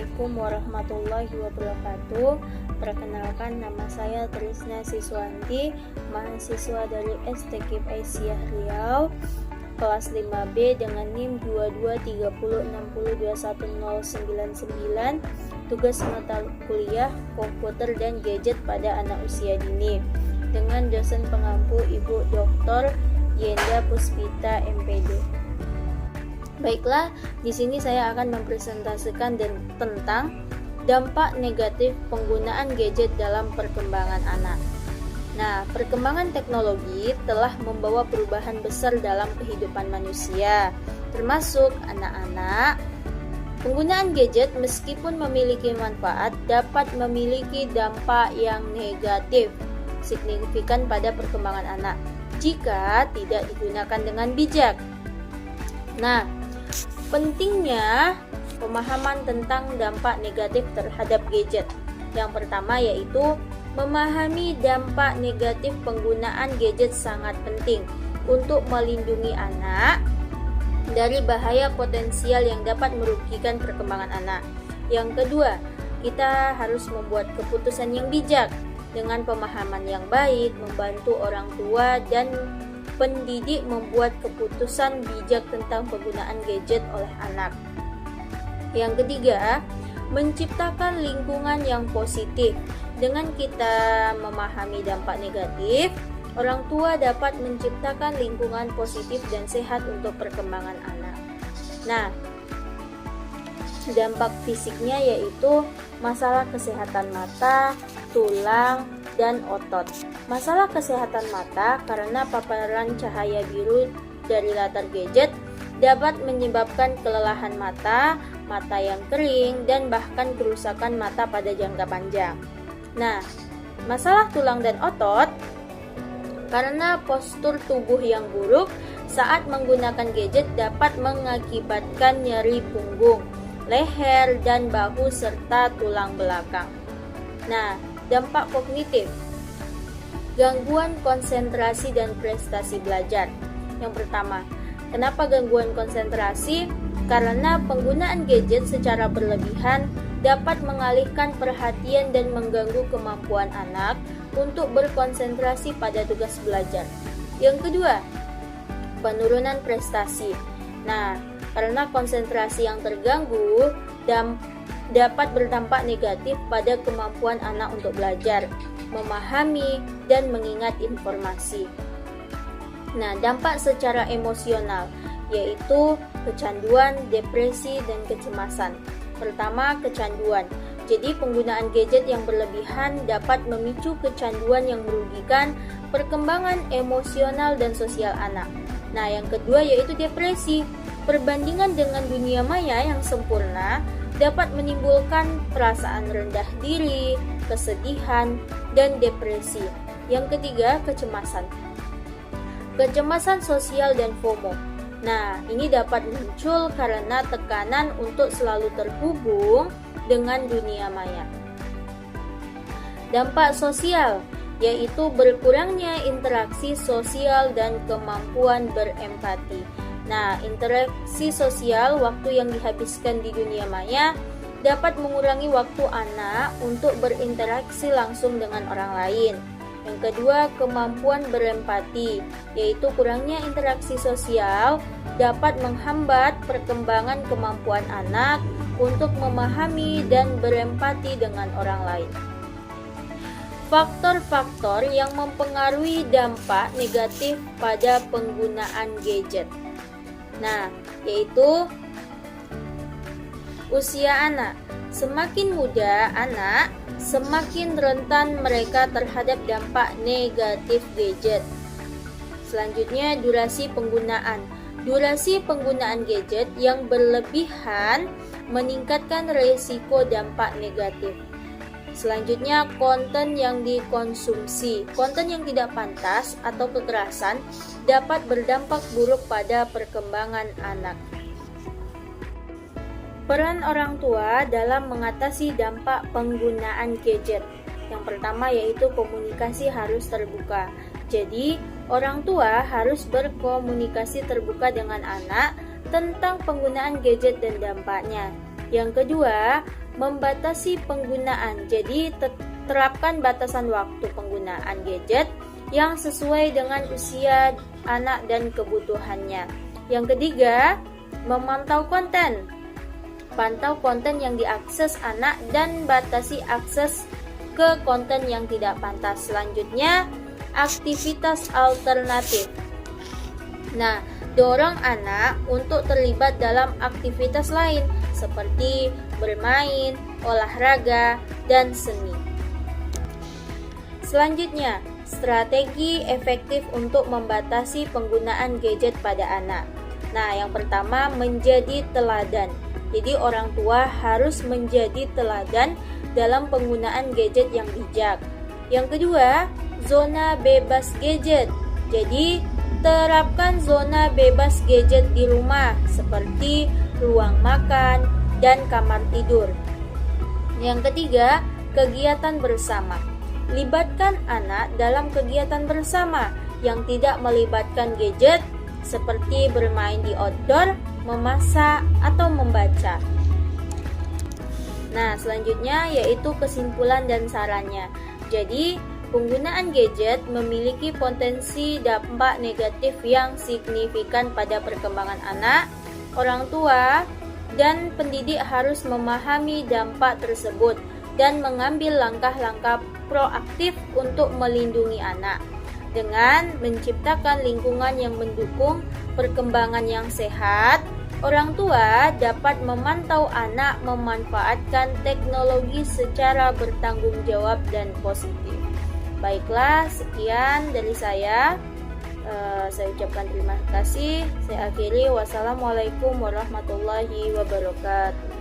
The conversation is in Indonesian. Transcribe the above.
Assalamualaikum warahmatullahi wabarakatuh. Perkenalkan, nama saya Trisna Siswanti, mahasiswa dari STKIP Aisyah Riau, kelas 5B dengan NIM 2230602199. Tugas mata kuliah komputer dan gadget pada anak usia dini, dengan dosen pengampu Ibu Dr. Yenda Puspita MPD. Baiklah, di sini saya akan mempresentasikan tentang dampak negatif penggunaan gadget dalam perkembangan anak. Nah, perkembangan teknologi telah membawa perubahan besar dalam kehidupan manusia, termasuk anak-anak. Penggunaan gadget meskipun memiliki manfaat dapat memiliki dampak yang negatif signifikan pada perkembangan anak jika tidak digunakan dengan bijak. Nah, pentingnya pemahaman tentang dampak negatif terhadap gadget. Yang pertama yaitu memahami dampak negatif penggunaan gadget sangat penting untuk melindungi anak dari bahaya potensial yang dapat merugikan perkembangan anak. Yang kedua, kita harus membuat keputusan yang bijak dengan pemahaman yang baik, membantu orang tua dan pendidik membuat keputusan bijak tentang penggunaan gadget oleh anak. Yang ketiga, menciptakan lingkungan yang positif. Dengan kita memahami dampak negatif, orang tua dapat menciptakan lingkungan positif dan sehat untuk perkembangan anak. Nah, dampak fisiknya yaitu masalah kesehatan mata, tulang, dan otot. Masalah kesehatan mata karena paparan cahaya biru dari latar gadget dapat menyebabkan kelelahan mata, mata yang kering, dan bahkan kerusakan mata pada jangka panjang. Nah, masalah tulang dan otot karena postur tubuh yang buruk saat menggunakan gadget dapat mengakibatkan nyeri punggung, leher, dan bahu serta tulang belakang. Nah, dampak kognitif, gangguan konsentrasi dan prestasi belajar. Yang pertama, kenapa gangguan konsentrasi? Karena penggunaan gadget secara berlebihan dapat mengalihkan perhatian dan mengganggu kemampuan anak untuk berkonsentrasi pada tugas belajar. Yang kedua, penurunan prestasi. Nah, karena konsentrasi yang terganggu dapat berdampak negatif pada kemampuan anak untuk belajar, memahami, dan mengingat informasi. Nah, dampak secara emosional yaitu kecanduan, depresi, dan kecemasan. Pertama, kecanduan. Jadi, penggunaan gadget yang berlebihan dapat memicu kecanduan yang merugikan perkembangan emosional dan sosial anak. Nah, yang kedua yaitu depresi. Perbandingan dengan dunia maya yang sempurna dapat menimbulkan perasaan rendah diri, kesedihan, dan depresi. Yang ketiga, kecemasan. Kecemasan sosial dan FOMO. Nah, ini dapat muncul karena tekanan untuk selalu terhubung dengan dunia maya. Dampak sosial yaitu berkurangnya interaksi sosial dan kemampuan berempati. Nah, interaksi sosial, waktu yang dihabiskan di dunia maya dapat mengurangi waktu anak untuk berinteraksi langsung dengan orang lain. Yang kedua, kemampuan berempati, yaitu kurangnya interaksi sosial dapat menghambat perkembangan kemampuan anak untuk memahami dan berempati dengan orang lain. Faktor-faktor yang mempengaruhi dampak negatif pada penggunaan gadget. Nah, yaitu usia anak. Semakin muda anak, semakin rentan mereka terhadap dampak negatif gadget. Selanjutnya, durasi penggunaan. Durasi penggunaan gadget yang berlebihan meningkatkan risiko dampak negatif. Selanjutnya, konten yang dikonsumsi. Konten yang tidak pantas atau kekerasan dapat berdampak buruk pada perkembangan anak. Peran orang tua dalam mengatasi dampak penggunaan gadget. Yang pertama yaitu komunikasi harus terbuka. Jadi, orang tua harus berkomunikasi terbuka dengan anak tentang penggunaan gadget dan dampaknya. Yang kedua, membatasi penggunaan. Jadi terapkan batasan waktu penggunaan gadget yang sesuai dengan usia anak dan kebutuhannya. Yang ketiga, memantau konten. Pantau konten yang diakses anak dan batasi akses ke konten yang tidak pantas. Selanjutnya, aktivitas alternatif. Nah, dorong anak untuk terlibat dalam aktivitas lain seperti bermain, olahraga, dan seni. Selanjutnya, strategi efektif untuk membatasi penggunaan gadget pada anak. Nah, yang pertama, menjadi teladan. Jadi orang tua harus menjadi teladan dalam penggunaan gadget yang bijak. Yang kedua, zona bebas gadget. Jadi terapkan zona bebas gadget di rumah seperti ruang makan dan kamar tidur. Yang ketiga, kegiatan bersama. Libatkan anak dalam kegiatan bersama yang tidak melibatkan gadget seperti bermain di outdoor, memasak, atau membaca. Nah, selanjutnya yaitu kesimpulan dan sarannya. Jadi, penggunaan gadget memiliki potensi dampak negatif yang signifikan pada perkembangan anak. Orang tua dan pendidik harus memahami dampak tersebut dan mengambil langkah-langkah proaktif untuk melindungi anak. Dengan menciptakan lingkungan yang mendukung perkembangan yang sehat, orang tua dapat memantau anak memanfaatkan teknologi secara bertanggung jawab dan positif. Baiklah, sekian dari saya. Saya ucapkan terima kasih. Saya akhiri. Wassalamualaikum warahmatullahi wabarakatuh.